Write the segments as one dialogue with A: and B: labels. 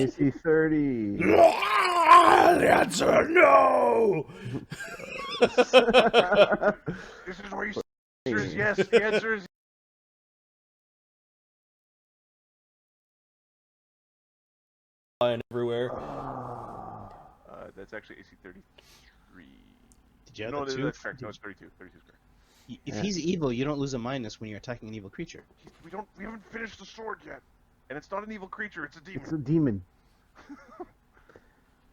A: AC 30.
B: The answer, no!
C: This is where you say the answer is yes. The answer is
B: And everywhere.
C: that's actually AC 33.
D: Did you have
C: No,
D: the two?
C: that's correct. No, it's 32. 32 is correct.
D: If he's evil, you don't lose a minus when you're attacking an evil creature.
C: We haven't finished the sword yet, and it's not an evil creature. It's a demon.
A: It's a demon.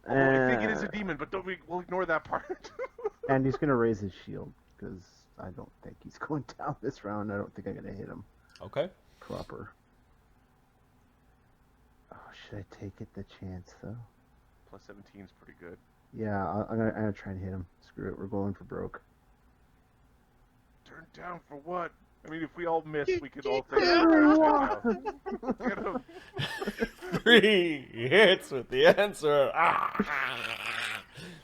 C: Although I think it is a demon, but we'll ignore that part.
A: And he's gonna raise his shield because I don't think he's going down this round. I don't think I'm gonna hit him.
B: Okay.
A: Proper. Oh, should I take it the chance though?
C: Plus 17 is pretty good.
A: Yeah, I'm gonna try and hit him. Screw it, we're going for broke.
C: Turn down for what? I mean, if we all miss, we could all take it. Get him.
B: 3 hits with the answer.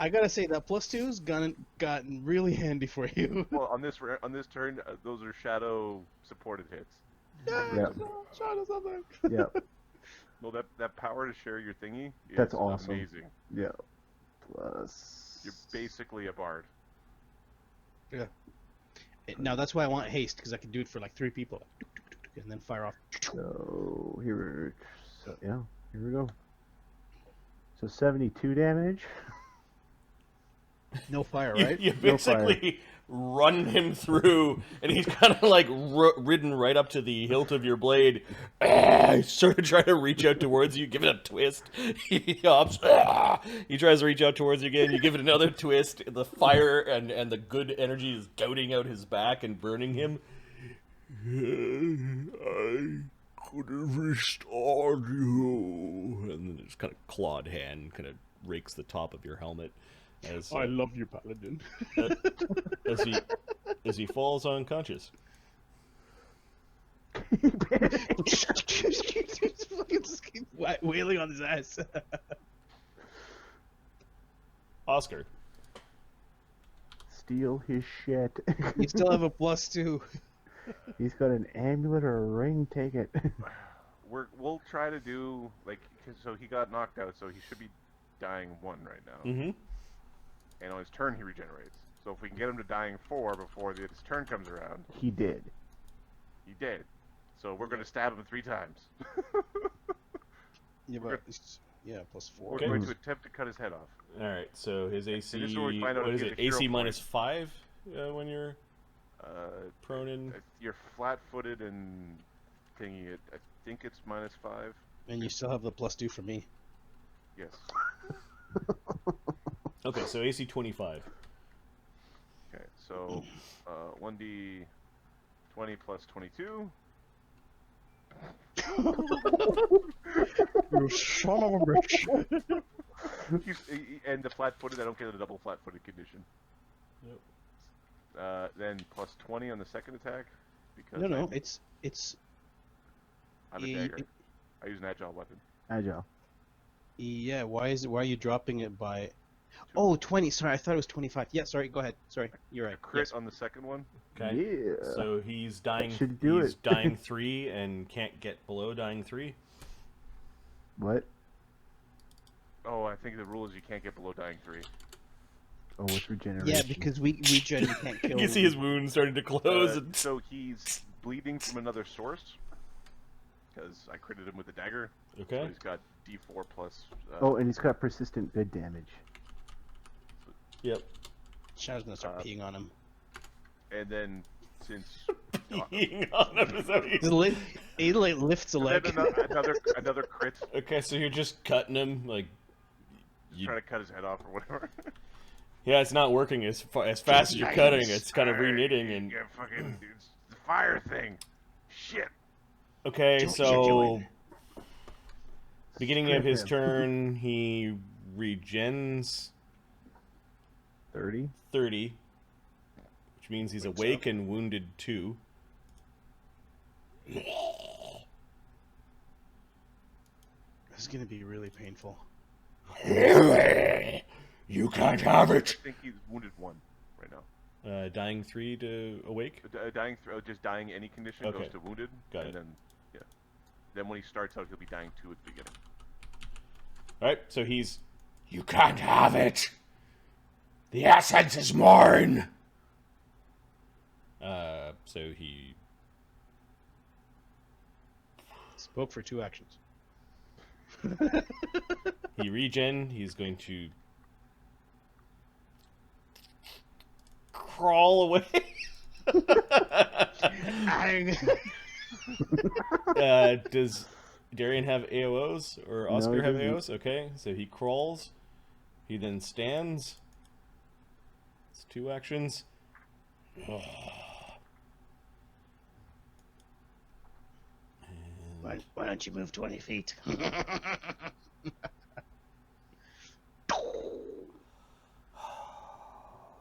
D: I gotta say that +2's gotten really handy for you.
C: Well, on this turn, those are shadow supported hits.
A: Yeah.
D: Shadow something.
A: Yeah.
C: Well, that power to share your thingy is
A: That's awesome.
C: amazing.
A: Yeah. Plus.
C: You're basically a bard.
D: Yeah. Now that's why I want haste, because I can do it for like 3 people, and then fire off.
A: So here we go. So 72 damage.
D: No fire, right?
B: You basically run him through, and he's kind of like ridden right up to the hilt of your blade. Sort of trying to reach out towards you, give it a twist. He hops. He tries to reach out towards you again. You give it another twist. The fire and the good energy is gouting out his back and burning him. I could have restored you. And then this kind of clawed hand kind of rakes the top of your helmet.
D: I love you, Paladin.
B: As he falls unconscious.
D: Just keep wailing on his ass.
B: Oscar.
A: Steal his shit.
D: You still have a +2.
A: He's got an amulet or a ring. Take it.
C: We'll try to do so he got knocked out, so he should be dying 1 right now.
B: Mm-hmm.
C: And on his turn, he regenerates. So if we can get him to dying 4 before his turn comes around...
A: He did.
C: He did. So we're going to stab him 3 times.
D: Yeah, but +4.
C: We're going to attempt to cut his head off.
B: Alright, so his AC...
C: this is where we find out
B: what
C: if
B: is
C: he
B: it?
C: has a
B: AC
C: hero
B: -5 when you're prone in...
C: You're flat-footed and thingy. I think it's -5.
D: And you still have the +2 for me.
C: Yes.
B: Okay, so AC 25.
C: Okay, so 1d20 plus 22.
D: You son of a bitch.
C: And the flat-footed, I don't get the double flat-footed condition.
B: Yep.
C: Then plus 20 on the second attack. Because
D: No, it's.
C: I'm a dagger. I use an agile weapon.
A: Agile.
D: Yeah, why are you dropping it by... Oh, 20. Sorry, I thought it was 25. Yeah, sorry, go ahead. Sorry, you're right.
C: Crit on the second one.
B: Okay.
A: Yeah.
B: So he's dying.
A: Should do
B: he's
A: it.
B: dying 3 and can't get below dying 3.
A: What?
C: Oh, I think the rule is you can't get below dying 3.
A: Oh, it's regeneration.
D: Yeah, because we generally can't kill.
B: You can see his wound starting to close. And...
C: So he's bleeding from another source. Because I critted him with a dagger.
B: Okay.
C: So he's got D4 plus...
A: Oh, and he's got persistent good damage.
B: Yep.
D: Shadow's gonna start peeing on him.
C: And then, since...
B: Peeing on him is what he's...
D: He lifts a leg.
C: Another crit.
B: Okay, so you're just cutting him, like...
C: Trying to cut his head off or whatever.
B: Yeah, it's not working as fast as you're cutting. It's kind of re-knitting and...
C: Yeah, fucking... It's the fire thing. Shit.
B: Okay, so... Beginning of his turn, he regens...
A: 30?
B: 30. Which means he's awake and wounded 2.
D: This is gonna be really painful.
B: You can't have it!
C: I think he's wounded 1 right now.
B: Dying 3 to awake?
C: Just dying any condition goes to wounded.
B: Got it.
C: Then, yeah. Then when he starts out, he'll be dying 2 at the beginning.
B: All right, so he's. You can't have it. The essence is mine. So he
D: Spoke for 2 actions.
B: regen. He's going to crawl away. Does Darian have AOs or
A: No,
B: Oscar
A: he
B: have
A: doesn't.
B: AOs? Okay, so he crawls. He then stands. It's 2 actions.
D: Why don't you move 20 feet?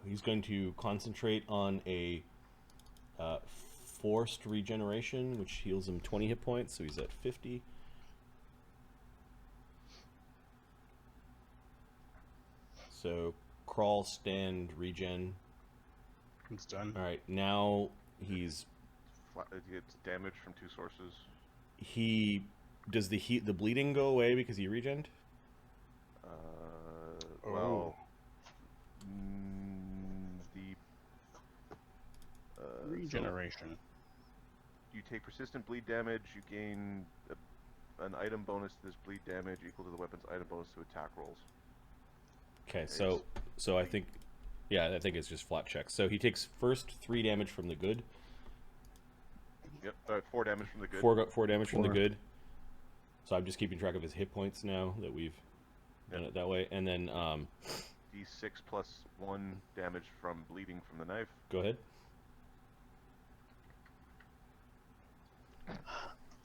B: He's going to concentrate on a forced regeneration, which heals him 20 hit points, so he's at 50. So crawl, stand, regen.
D: It's done.
B: All right, now he's
C: It gets damage from 2 sources.
B: does the bleeding go away because he regened?
C: Well,
D: Regeneration.
C: you take persistent bleed damage. You gain an item bonus to this bleed damage equal to the weapon's item bonus to attack rolls.
B: Okay, so I think, yeah, I think it's just flat checks. So he takes first 3 damage from the good.
C: Yep, 4 damage from the good.
B: 4 damage from the
A: 4.
B: good. So I'm just keeping track of his hit points now that we've done it that way. And then
C: D6 plus 1 damage from bleeding from the knife.
B: go ahead.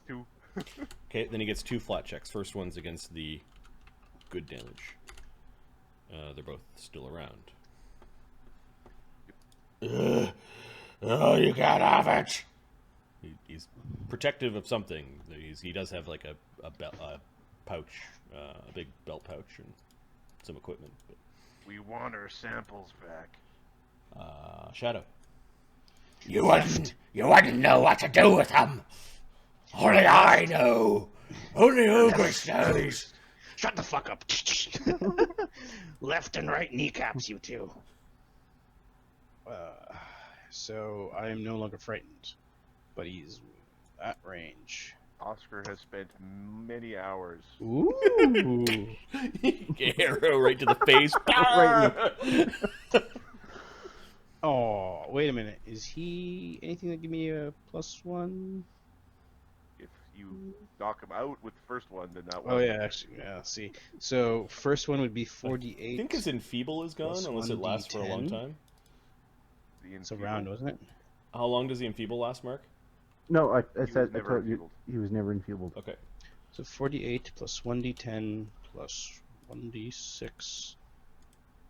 C: 2.
B: Okay, then he gets 2 flat checks. First one's against the good damage. They're both still around. Oh, you can't have it! He's protective of something. He does have like a pouch, a big belt pouch, and some equipment. But,
C: We want our samples back.
B: Shadow.
E: You wouldn't know what to do with them. Only I know. Only Oolghrist knows.
F: Shut the fuck up. Left and right kneecaps, you two.
D: So I am no longer frightened, but he's at range.
C: Oscar has spent many hours.
D: Ooh.
B: Arrow right to the face.
D: Oh, wait a minute. Is he anything that give me a +1?
C: If you knock him out with the first one, then that
D: Oh
C: one.
D: yeah, actually, yeah. See, so first one would be 48.
B: I think his enfeeble is gone,
D: Plus
B: unless it lasts for a long
D: 1d10.
B: time.
D: It's a round, wasn't it?
B: How long does the enfeeble last, Mark?
A: No, I
C: was
A: said I
C: never
A: told you
C: enfeebled.
A: he was never enfeebled.
B: Okay.
D: So 48 plus 1d10 plus 1d6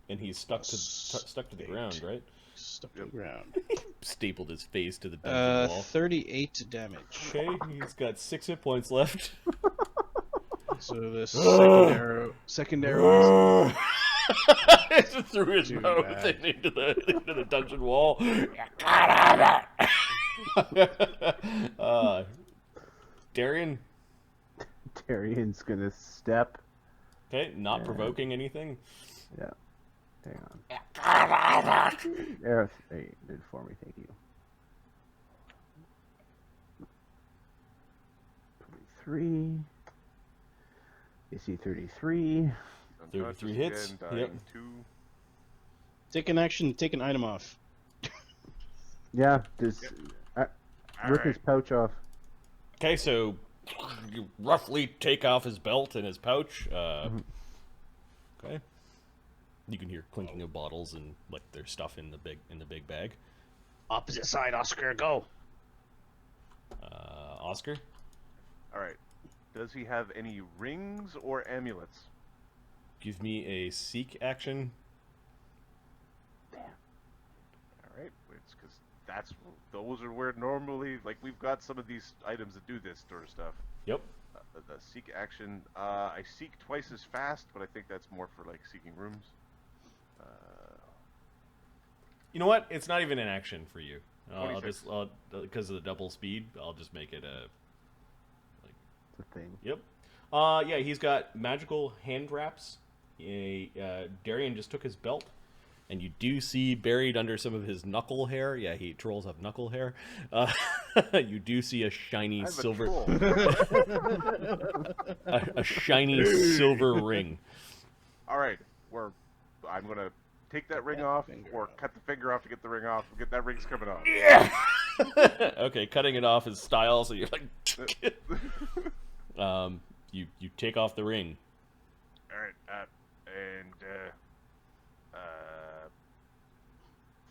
B: And he's stuck to
D: Plus
B: stuck to the
D: 8.
B: ground, right?
D: stuck to the ground.
B: Stapled his face to the dungeon wall.
D: 38 damage.
B: Okay, he's got 6 hit points left.
D: So the second arrow.
B: Just threw his
D: Too
B: mouth
D: bad.
B: into the dungeon wall. Darian.
A: Darian's gonna step.
B: Okay, not
A: Yeah.
B: provoking anything.
A: Yeah. Hang on. Arrow 8 did for me, thank you. 23. AC 33.
B: 33 hits.
C: Again, dying
B: Yep.
C: 2.
D: Take an action, take an item off.
A: Yeah, just rip his pouch off.
B: Okay, so you roughly take off his belt and his pouch. Okay. You can hear clinking of bottles and like there's stuff in the big bag.
F: Opposite side, Oscar, go.
B: Oscar.
C: All right. Does he have any rings or amulets?
B: Give me a seek action.
C: All right. It's because those are where normally, like, we've got some of these items that do this sort of stuff.
B: Yep.
C: The seek action. I seek twice as fast, but I think that's more for like seeking rooms.
B: You know what? It's not even an action for you. I'll
C: 26.
B: just because of the double speed, I'll just make it a
A: It's a thing.
B: yep. Yeah, he's got magical hand wraps. Darian just took his belt, and you do see buried under some of his knuckle hair. Yeah, trolls have knuckle hair. You do see a shiny
C: I'm a
B: silver,
C: troll.
B: a shiny silver ring.
C: All right, I'm gonna take that ring off, or cut the finger off to get the ring off. Get that ring's coming off.
B: Okay, cutting it off is style, so you're like, you take off the ring.
C: All right,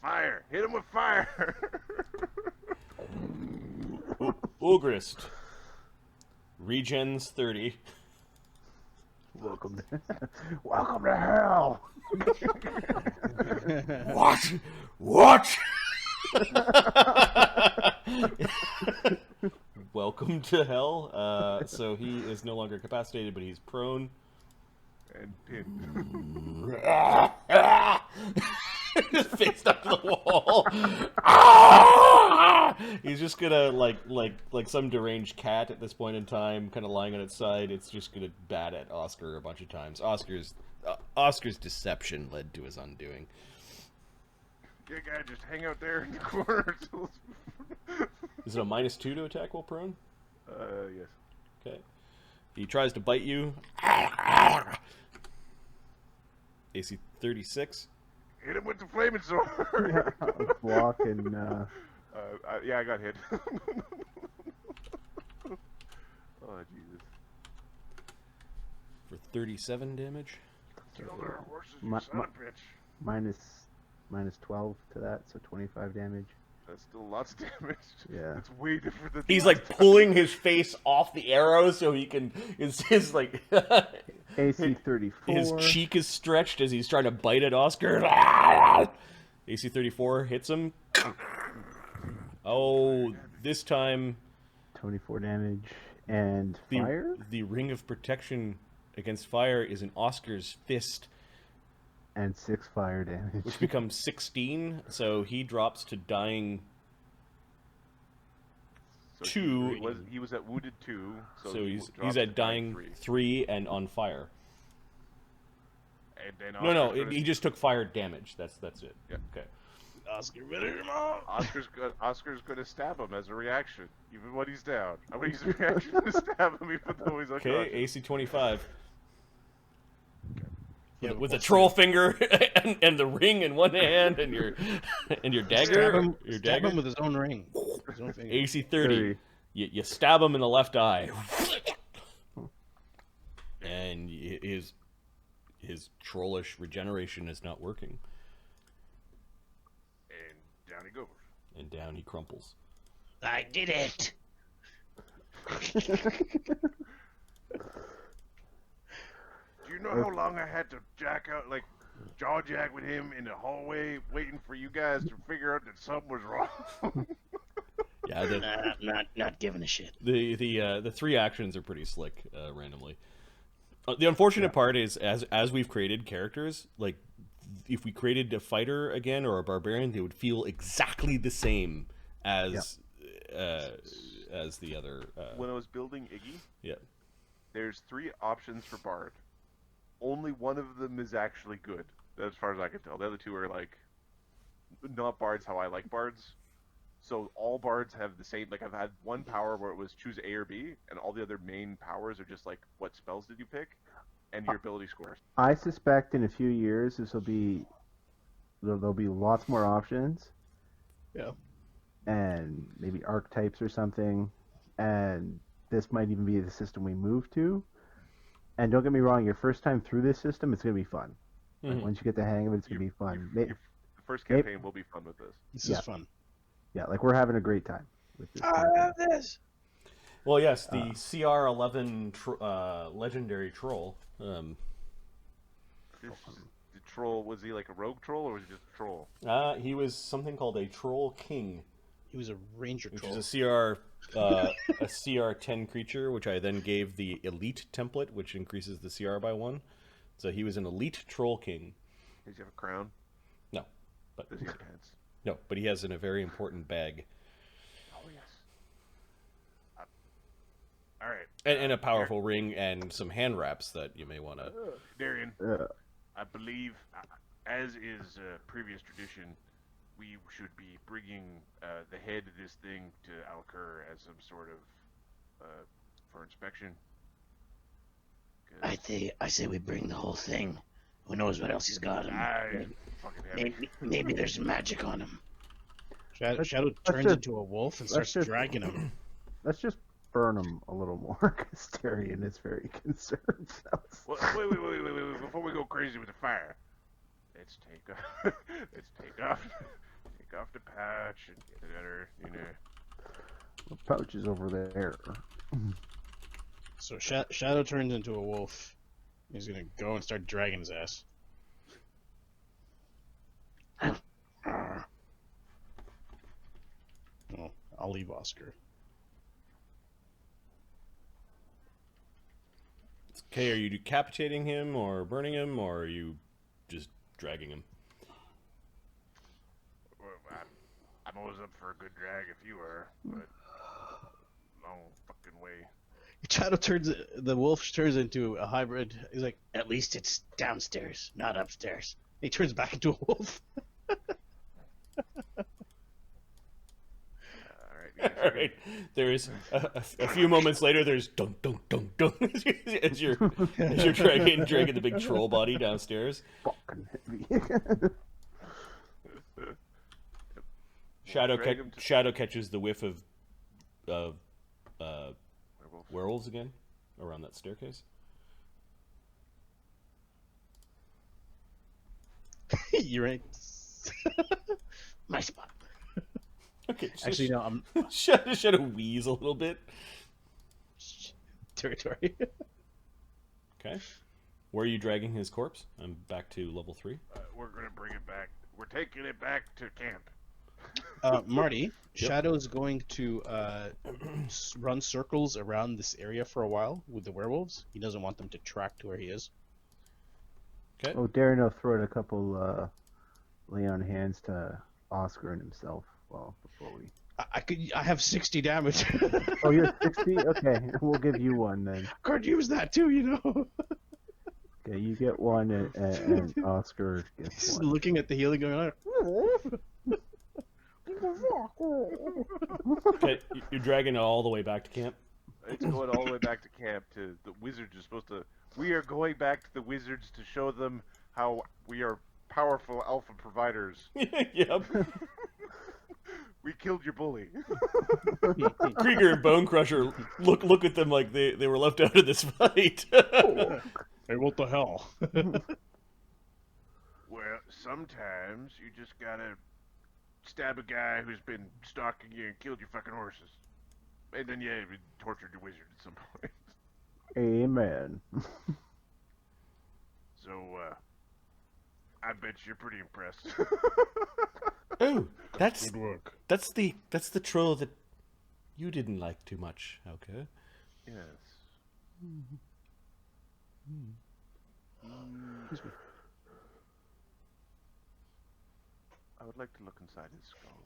C: fire! Hit him with fire!
B: Oolghrist. Regens 30.
A: Welcome to hell.
E: What?
B: Welcome to hell. So he is no longer incapacitated, but he's prone.
C: And pinned.
B: Just faced up to the wall. He's just gonna like some deranged cat at this point in time, kind of lying on its side. It's just gonna bat at Oscar a bunch of times. Oscar's deception led to his undoing.
C: Yeah, guy, just hang out there in the corner.
B: Is it a -2 to attack while prone?
C: Yes.
B: Okay. He tries to bite you. AC 36.
C: Hit him with the flaming sword.
A: Block and
C: yeah, I got hit. Oh, Jesus.
B: For 37 damage.
C: Kill our horses, you
A: My-
C: son of a bitch.
A: minus 12 to that, so 25 damage.
C: That's still lots of damage.
A: Yeah.
C: It's way different than
B: He's like pulling his face off the arrow so he can. His like.
A: AC 34.
B: His cheek is stretched as he's trying to bite at Oscar. AC 34 hits him. Oh, this time
A: 24 damage. And fire?
B: the ring of protection against fire is in Oscar's fist,
A: And 6 fire damage.
B: which becomes 16. So he drops to dying
C: So
B: 2.
C: He was at wounded 2.
B: So
C: he dropped
B: he's
C: to
B: at dying
C: 3.
B: 3 and on fire.
C: And then
B: No,
C: Oscar's gonna-
B: he just took fire damage. That's it.
C: Yeah.
B: Okay.
F: Oscar, better him off.
C: Oscar's gonna stab him as a reaction, even when he's down. I'm gonna use a reaction to stab him, even though he's
B: Okay,
C: unconscious.
B: AC 25.
D: Yeah,
B: With a troll finger and the ring in one hand and your dagger.
D: Stab him with his own ring. His own finger.
B: AC 30. You stab him in the left eye. And his trollish regeneration is not working.
C: And down he goes.
B: And down he crumples.
F: I did it.
C: Do you know how long I had to jaw jack with him in the hallway, waiting for you guys to figure out that something was wrong?
B: Yeah,
F: Not giving a shit.
B: the 3 actions are pretty slick randomly. The unfortunate part is as we've created characters, like if we created a fighter again or a barbarian, they would feel exactly the same as the other.
C: When I was building Iggy,
B: Yeah.
C: there's 3 options for Bard. Only one of them is actually good, as far as I can tell. The other 2 are not Bards how I like Bards. So all Bards have the same. I've had one power where it was choose A or B, and all the other main powers are just what spells did you pick, and your ability scores.
A: I suspect in a few years there'll be lots more options.
D: Yeah.
A: And maybe archetypes or something, and this might even be the system we move to. And don't get me wrong, your first time through this system, it's gonna be fun.
B: Mhm.
A: Once you get the hang of it, it's gonna be fun.
C: The first campaign will be fun with this.
D: This
A: Yeah.
D: is fun.
A: Yeah, we're having a great time with this.
F: I
A: campaign.
F: love this.
B: Well, yes, the CR11 legendary troll.
C: The troll, was he like a rogue troll, or was he just a troll?
B: He was something called a troll king,
D: He was a ranger
B: which
D: troll.
B: is a CR10 creature, which I then gave the elite template, which increases the CR by 1. So he was an elite troll king.
C: Does he have a crown?
B: No, but
C: Does he have pants?
B: no, but he has a very important bag.
C: Oh, yes. All right.
B: And a powerful ring and some hand wraps that you may want to.
C: Darian,
A: Uh,
C: I believe, as is previous tradition, we should be bringing the head of this thing to Alkur as some sort of for inspection. 'Cause
F: I say we bring the whole thing. Who knows what else he's got him?
C: I fucking heavy.
F: Maybe there's some magic on him.
D: Shadow turns
A: just-
D: into a wolf and
A: let's
D: starts
A: just-
D: dragging him.
A: let's just burn him a little more, because Darian is very concerned.
C: Well, wait, before we go crazy with the fire, let's take off, take off the pouch and get it under,
A: The pouch is over there.
D: So Shadow turns into a wolf. He's gonna go and start dragging his ass. Oh, I'll leave Oscar.
B: Okay, are you decapitating him or burning him, or are you just dragging him?
C: Well, I'm always up for a good drag if you are, but long fucking way.
D: The wolf turns into a hybrid. He's like,
F: At least it's downstairs, not upstairs.
D: he turns back into a wolf.
B: All right. There is a few moments later. There's dunk dunk dunk dunk as you're dragging the big troll body downstairs.
A: Fucking heavy.
B: Shadow catches the whiff of
C: Werewolf.
B: werewolves again around that staircase.
D: You're right.
F: My spot.
B: Okay, so
D: Actually, no, I'm
B: Shadow wheeze a little bit.
D: territory.
B: Okay, where are you dragging his corpse? I'm back to level 3.
C: We're gonna bring it back. We're taking it back to camp.
D: Marty, Shadow's going to run circles around this area for a while with the werewolves. He doesn't want them to track to where he is.
B: Okay.
A: Oh, Darian will throw in a couple lay on hands to Oscar and himself. Well, before we.
D: I have 60 damage.
A: Oh, you're 60? Okay, we'll give you one then.
D: Could use that too, you know.
A: Okay, you get one, and Oscar gets
D: He's
A: one.
D: looking at the healing going on.
B: Okay, you're dragging it all the way back to camp.
C: It's going all the way back to camp. To the wizards are supposed to. We are going back to the wizards to show them how we are powerful alpha providers.
B: Yep.
C: We killed your bully.
B: Krieger and Bone Crusher look at them like they were left out of this fight.
D: Hey, what the hell?
C: Well, sometimes you just gotta stab a guy who's been stalking you and killed your fucking horses. And then, yeah, we tortured your wizard at some point.
A: Amen.
C: So, I bet you're pretty impressed.
B: Oh, that's
D: Good work.
B: that's the troll that you didn't like too much, okay?
C: Yes. I would like to look inside his skull.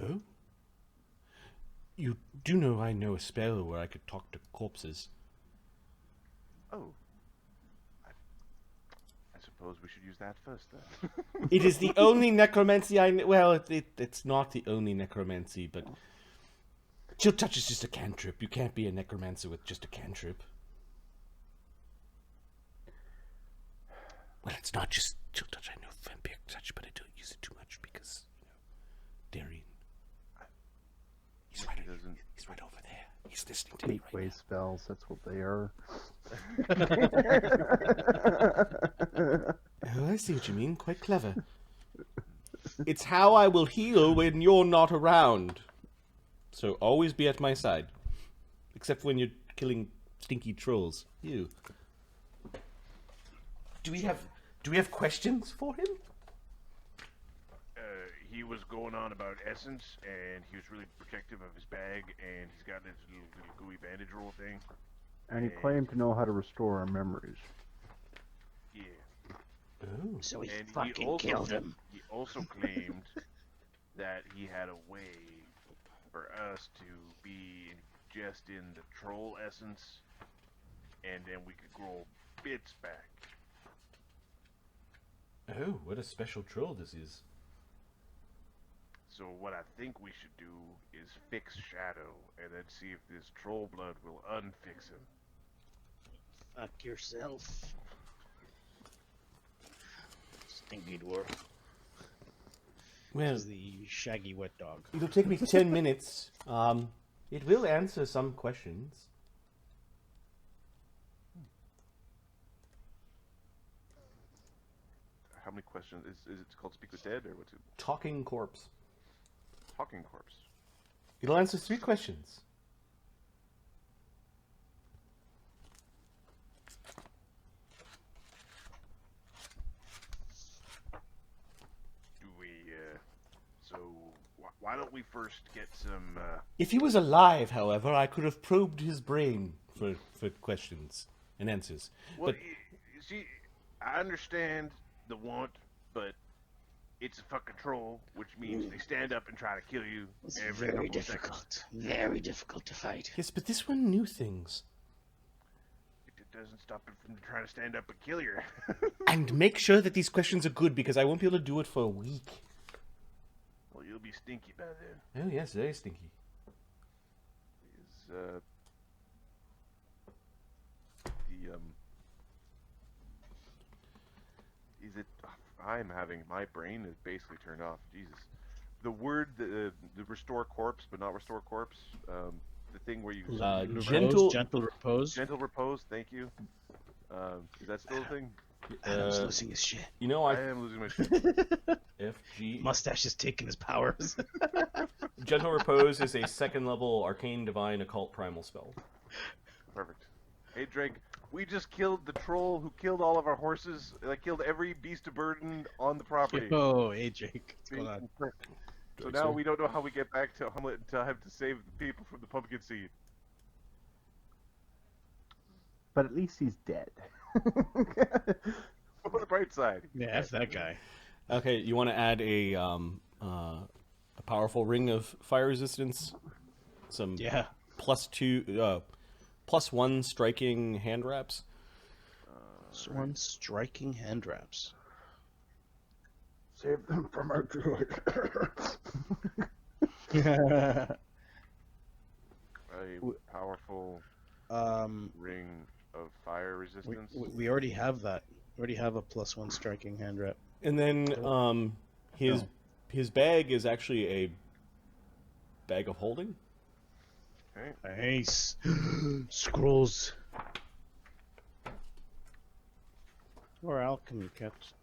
B: Oh? You do know I know a spell where I could talk to corpses.
C: Oh. I suppose we should use that first, then.
B: It is the only necromancy I know. Well, it's not the only necromancy, but chill touch is just a cantrip. You can't be a necromancer with just a cantrip. Well, it's not just chill touch. I know vampire touch, but I don't use it too much because, Darian. He's right over there. He's listening to me right
A: Gateway
B: now.
A: spells, that's what they are.
B: Oh, I see what you mean. Quite clever. It's how I will heal when you're not around. So always be at my side. Except when you're killing stinky trolls. You. Do we have questions for him?
C: He was going on about essence, and he was really protective of his bag, and he's got this little gooey bandage roll thing.
A: And he claimed to know how to restore our memories.
C: Yeah.
B: Oh.
F: So he
C: And
F: fucking killed him.
C: He also claimed that he had a way for us to be in ingest in the troll essence, and then we could grow bits back.
B: Oh, what a special troll this is.
C: So what I think we should do is fix Shadow, and then see if this troll blood will unfix him.
F: Fuck yourself. Stinky dwarf.
B: Well,
D: Is the shaggy wet dog.
B: it'll take me 10 minutes. It will answer some questions.
C: How many questions? Is it called Speak with Dead, or what's it?
B: Talking corpse.
C: Talking Corpse.
B: It'll answer 3 questions.
C: Do we, so, why don't we first get some,
B: If he was alive, however, I could have probed his brain for questions and answers.
C: well,
B: But
C: you see, I understand the want, but it's a fucking troll, which means they stand up and try to kill you
F: It's
C: every
F: very
C: couple of
F: difficult.
C: seconds.
F: Very difficult to fight.
B: yes, but this one knew things.
C: It doesn't stop it from trying to stand up and kill you.
B: And make sure that these questions are good, because I won't be able to do it for a week.
C: Well, you'll be stinky by then.
B: Oh yes, very stinky.
C: Is, is it, I'm having, my brain is basically turned off, Jesus. The word, the restore corpse, but not restore corpse, the thing where you...
D: Repose,
B: gentle-
D: gentle repose.
C: Gentle repose, thank you. Is that still a thing?
F: Adam's losing his shit.
B: You know,
C: I am losing my shit.
B: FG.
D: Mustache is taking his powers.
B: Gentle Repose is a 2nd level arcane divine occult primal spell.
C: Perfect. Hey Drake, we just killed the troll who killed all of our horses. Like, killed every beast of burden on the property.
D: Oh, hey Jake, what's going on?
C: So now we don't know how we get back to Hommlet and tell him to save the people from the Pumpkinseed.
A: But at least he's dead.
C: On the bright side.
D: Yeah, F that guy.
B: Okay, you want to add a powerful ring of fire resistance, some
D: Yeah.
B: +1 striking hand wraps.
D: One striking hand wraps.
A: Save them from our druid.
C: A powerful ring of fire resistance.
D: We already have that. We already have a +1 striking hand wrap.
B: And then his bag is actually a bag of holding.
C: Okay.
D: Nice. Scrolls. Or alchemy kept.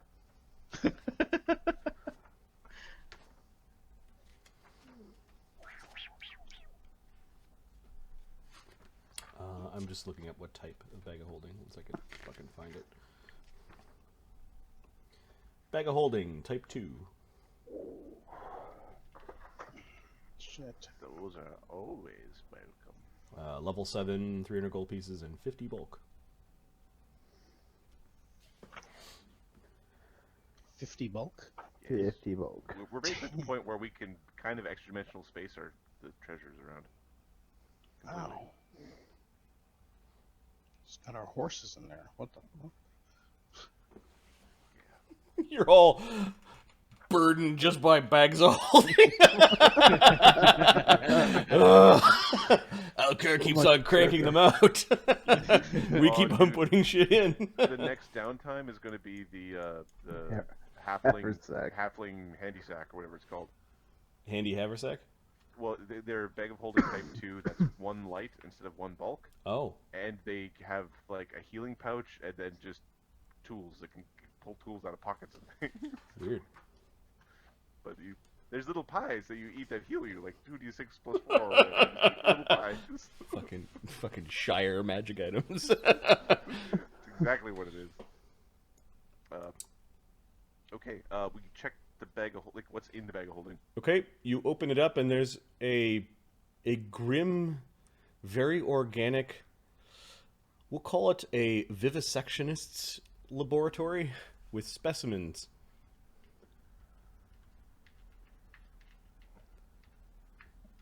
B: I'm just looking at what type of bag of holding, once I can fucking find it. Bag of holding, type 2.
D: Shit.
C: Those are always welcome.
B: Level 7, 300 gold pieces, and 50 bulk.
D: 50 bulk?
A: 50 bulk.
C: We're basically at the point where we can kind of extra-dimensional space the treasures around.
D: Wow. It's got our horses in there. What the fuck?
B: You're all burdened just by bags of holding. Alkur keeps on cranking them out. We keep on putting shit in.
C: The next downtime is going to be the halfling handy sack or whatever it's called.
B: Handy haversack?
C: Well, they're bag of holding type 2. That's 1 light instead of 1 bulk,
B: Oh.
C: and they have like a healing pouch and then just tools that can pull tools out of pockets and things.
B: Weird.
C: But there's little pies that you eat that heal you, like 2d6 plus 4. Or whatever. Just little pies.
B: Fucking Shire magic items.
C: That's exactly what it is. Okay, we can check the bag of like what's in the bag of holding.
B: Okay, you open it up and there's a grim, very organic, we'll call it a vivisectionist's laboratory with specimens.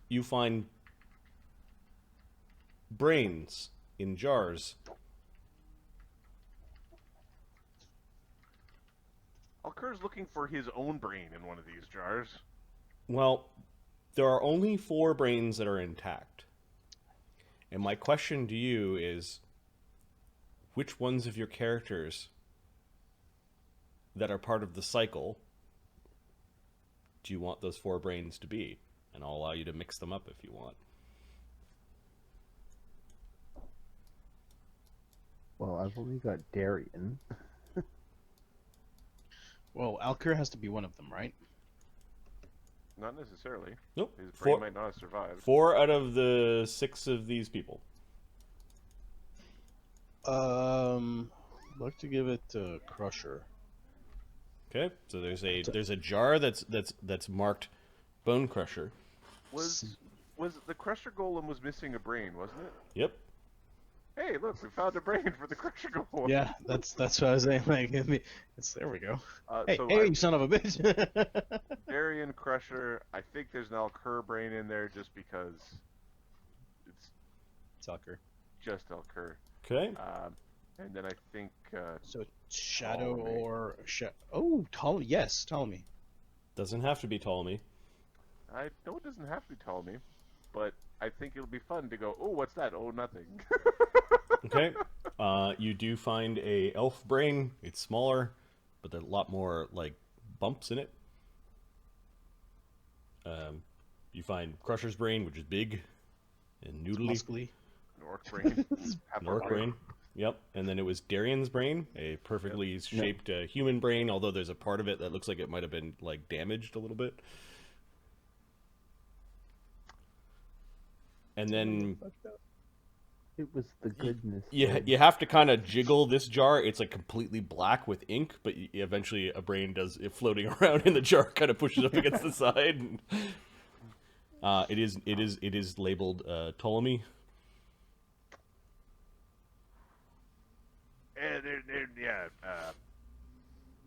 B: You find brains in jars.
C: Alkur's looking for his own brain in one of these jars.
B: Well, there are only 4 brains that are intact. And my question to you is, which ones of your characters that are part of the cycle do you want those 4 brains to be? And I'll allow you to mix them up if you want.
A: Well, I've only got Darian.
D: Well, Alkur has to be one of them, right?
C: Not necessarily.
B: Nope.
C: His brain
B: 4,
C: might not have survived.
B: 4 out of the 6 of these people.
D: I'd like to give it to Crusher.
B: Okay, so there's a jar that's marked Bone Crusher.
C: Was the Crusher Golem was missing a brain, wasn't it?
B: Yep.
C: Hey, look, we found a brain for the Crusher Golem.
D: Yeah, that's what I was saying. Like, there we go. Hey,
C: So
D: you son of a bitch!
C: Darian, Crusher. I think there's an Alkur brain in there just because it's
D: Alkur.
C: just Alkur.
B: Okay.
C: And then I think
D: So Shadow
C: Ptolemy.
D: or Ptolemy. Yes, Ptolemy.
B: Doesn't have to be Ptolemy.
C: I know it doesn't have to be Ptolemy, but I think it'll be fun to go, oh, what's that? Oh, nothing.
B: Okay. You do find a elf brain. It's smaller, but there's a lot more like bumps in it. You find Crusher's brain, which is big and noodly.
D: Muscly.
C: An orc brain.
B: An orc brain. Yep. And then it was Darian's brain, a perfectly shaped human brain, although there's a part of it that looks like it might have been like damaged a little bit. And then
A: It was the goodness.
B: you have to kind of jiggle this jar. It's like completely black with ink, but eventually a brain does it floating around in the jar, kind of pushes up against the side. It is labeled Ptolemy.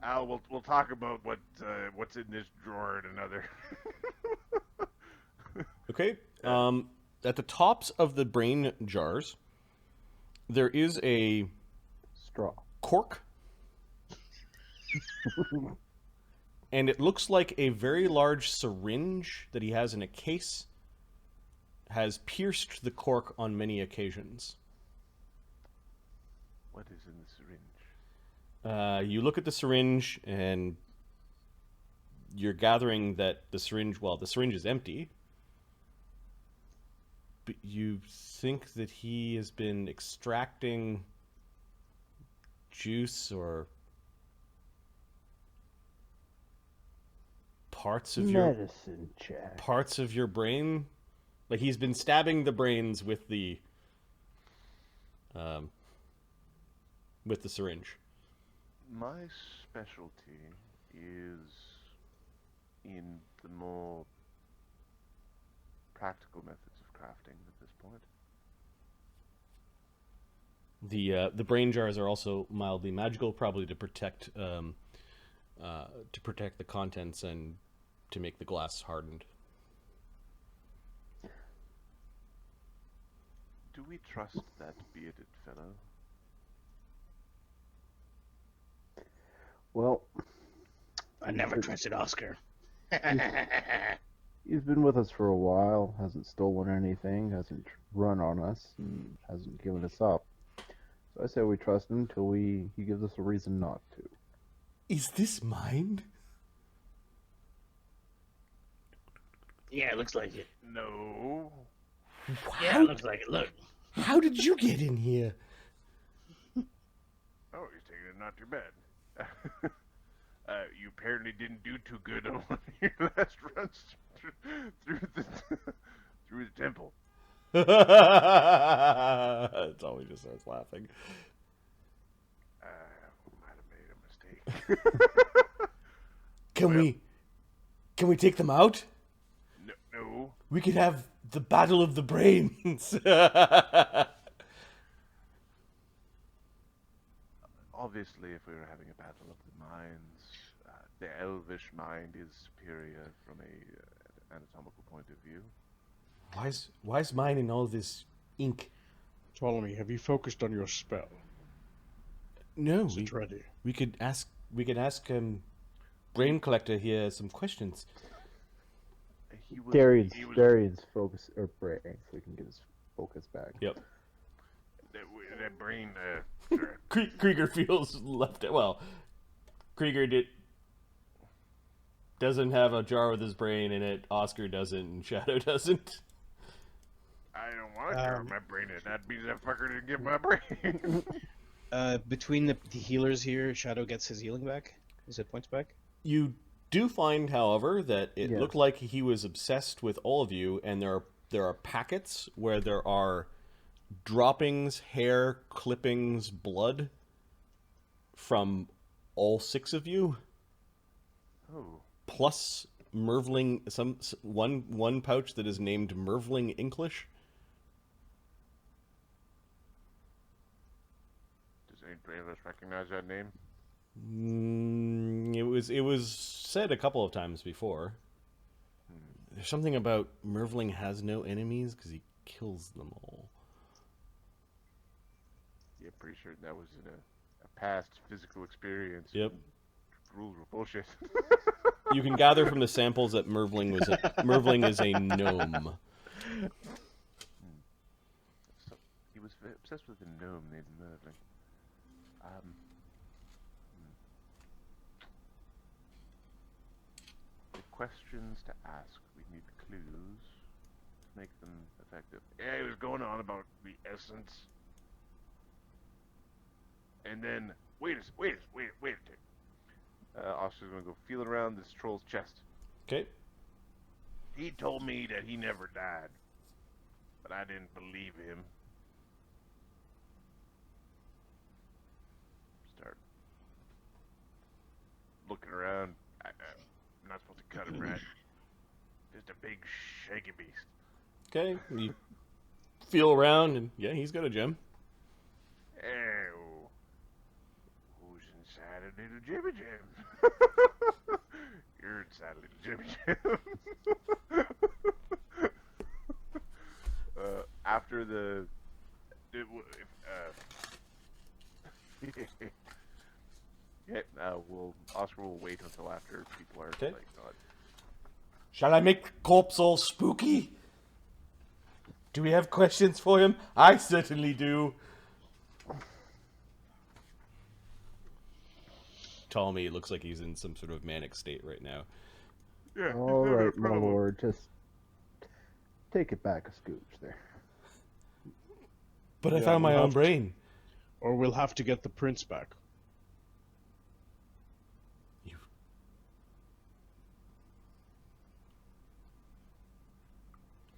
C: Al, we'll talk about what's in this drawer in another.
B: Okay. At the tops of the brain jars, there is a
A: Straw.
B: cork. And it looks like a very large syringe that he has in a case has pierced the cork on many occasions.
C: What is in the syringe?
B: You look at the syringe and you're gathering that the syringe is empty. But you think that he has been extracting juice or parts of
A: Medicine check.
B: your brain. Like he's been stabbing the brains with the syringe.
C: My specialty is in the more practical methods of crafting at this point.
B: The brain jars are also mildly magical, probably to protect the contents and to make the glass hardened.
C: Do we trust that bearded fellow?
A: Well,
F: I never trusted Oscar.
A: he's been with us for a while, hasn't stolen anything, hasn't run on us, and hasn't given us up. So I say we trust him till he gives us a reason not to.
B: Is this mine?
F: Yeah, it looks like it.
C: No.
F: Yeah, it looks like it. Look.
B: How did you get in here?
C: Oh, he's taking it not too bad. You apparently didn't do too good on one of your last runs through the temple.
B: Tommy just starts laughing.
C: Might have made a mistake.
B: Can we take them out?
C: No.
B: We could have the battle of the brains.
C: Obviously, if we were having a battle of the minds, the elvish mind is superior from a anatomical point of view.
B: Why's mine in all this ink?
D: Ptolemy, have you focused on your spell?
B: No,
D: Is it ready?
B: we could ask Brain Collector here some questions.
C: He was,
A: Darian's focus or brain, so we can get his focus back.
B: Yep.
C: that brain. Sure.
B: Krieger feels left. Well, Krieger doesn't have a jar with his brain in it. Oscar doesn't, and Shadow doesn't.
C: I don't want to jar my brain in. That means that fucker didn't get my brain.
D: Between the healers here, Shadow gets his healing back. His hit points back.
B: You do find, however, that it
A: Yes.
B: looked like he was obsessed with all of you, and there are packets where there are droppings, hair, clippings, blood from all 6 of you,
C: Oh.
B: plus Mervling. One pouch that is named Mervling Inklish.
C: Does anybody of us recognize that name?
B: It was said a couple of times before. There's something about Mervling has no enemies because he kills them all.
C: Yeah, pretty sure that was in a past physical experience.
B: Yep.
C: Rules were bullshit.
B: You can gather from the samples that Mervling is a gnome.
C: So, he was obsessed with a gnome named Mervling. The questions to ask. We need clues to make them effective. Yeah, he was going on about the essence. And then, wait a tick. Oscar's gonna go feeling around this troll's chest.
B: Okay.
C: He told me that he never died, but I didn't believe him. Start looking around. I'm not supposed to cut him, right? Just a big shaky beast.
B: Okay. You feel around, and yeah, he's got a gem.
C: Oh, who's inside a little Jimmy Jam? You're inside a little Jimmy Jam. After the, Oscar will wait until after people are
B: Okay.
C: like not.
B: Shall I make the corpse all spooky? Do we have questions for him? I certainly do. Ptolemy looks like he's in some sort of manic state right now.
C: Yeah,
A: All right, my lord, just take it back a scooch there.
B: But I
D: Yeah,
B: found my
D: we'll
B: own
D: have to-
B: brain.
D: Or we'll have to get the prince back.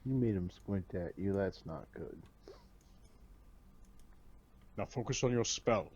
A: You made him squint at you. That's not good.
D: Now focus on your spell.